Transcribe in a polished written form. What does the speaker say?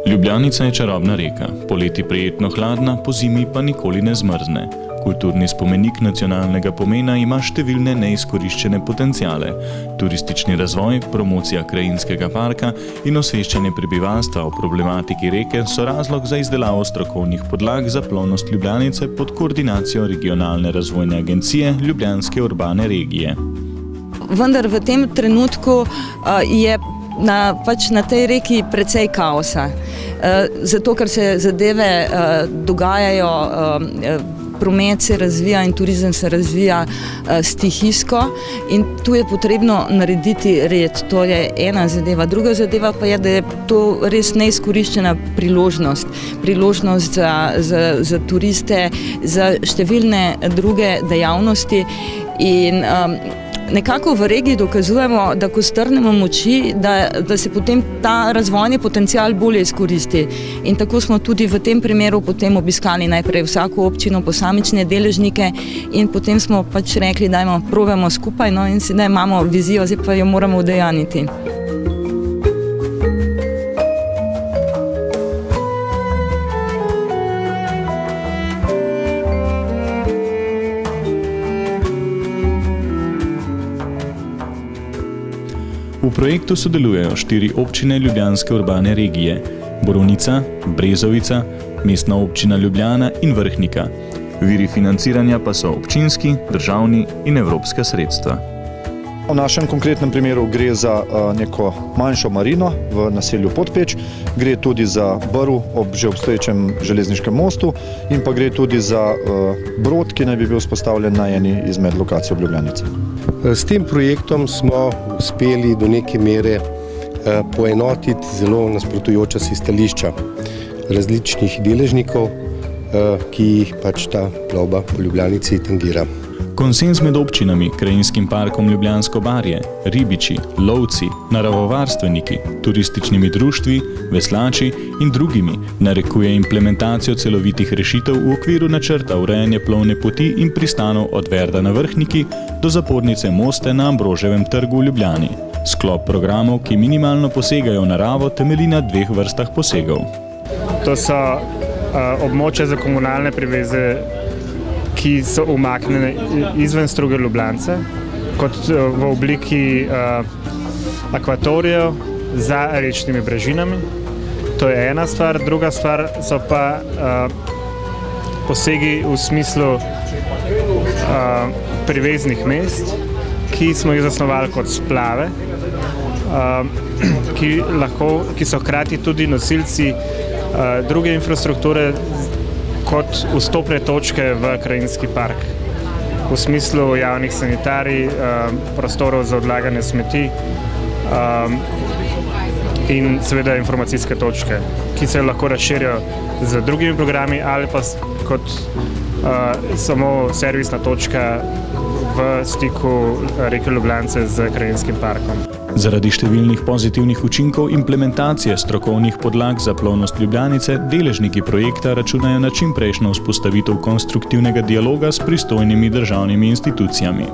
Ljubljanica je čarobna reka, poleti prijetno hladna, pozimi pa nikoli ne zmrzne. Kulturni spomenik nacionalnega pomena ima številne neizkoriščene potenciale. Turistični razvoj, promocija krajinskega parka in osveščanje prebivalstva o problematiki reke so razlog za izdelavo strokovnih podlag za plovnost Ljubljanice pod koordinacijo Regionalne razvojne agencije Ljubljanske urbane regije. Vendar v tem trenutku je na tej reki precej kaosa. Zato, ker se zadeve dogajajo, promet se razvija in turizem se razvija stihijsko in tu je potrebno narediti red. To je ena zadeva. Druga zadeva pa je, da je to res neizkoriščena priložnost. Priložnost za turiste, za številne druge dejavnosti in nekako v regiji dokazujemo, da ko strnemo moči, da se potem ta razvojni potencial bolje izkoristi. In tako smo tudi v tem primeru potem obiskali najprej vsako občino, posamične deležnike in potem smo pač rekli, dajmo, probamo skupaj, no in sedaj imamo vizijo, zdaj pa jo moramo udejaniti. V projektu sodelujejo 4 občine Ljubljanske urbane regije: Borovnica, Brezovica, Mestna občina Ljubljana in Vrhnika. Viri financiranja pa so občinski, državni in evropska sredstva. V našem konkretnem primeru gre za neko manjšo marino v naselju Podpeč, gre tudi za brv ob že obstoječem železniškem mostu in pa gre tudi za brod, ki naj bi bil vzpostavljen na eni izmed lokacij v Ljubljanici. S tem projektom smo uspeli do neke mere poenotiti zelo nasprotujoča si stališča različnih deležnikov, ki jih pač ta plovba po Ljubljanici tangira. Konsenz med občinami, Krajinskim parkom Ljubljansko barje, ribiči, lovci, naravovarstveniki, turističnimi društvi, veslači in drugimi narekuje implementacijo celovitih rešitev v okviru načrta urejanja plovne poti in pristanov od Verda na Vrhniki do zapornice Moste na Ambroževem trgu v Ljubljani. Sklop programov, ki minimalno posegajo v naravo, temelji na 2 vrstah posegov. To so območja za komunalne priveze, ki so umaknjene izven struge Ljubljance, kot v obliki akvatorijev za rečnimi brežinami. To je ena stvar. Druga stvar so pa posegi v smislu priveznih mest, ki smo jih zasnovali kot splave, ki so hkrati tudi nosilci druge infrastrukture kot vstopne točke v krajinski park. V smislu javnih sanitarij, prostorov za odlaganje smeti in seveda informacijske točke, ki se lahko razširijo z drugimi programi ali pa kot samo servisna točka v stiku reke Ljubljance z krajinskim parkom. Zaradi številnih pozitivnih učinkov implementacije strokovnih podlag za plovnost Ljubljanice, deležniki projekta računajo na čimprejšnjo vzpostavitev konstruktivnega dialoga s pristojnimi državnimi institucijami.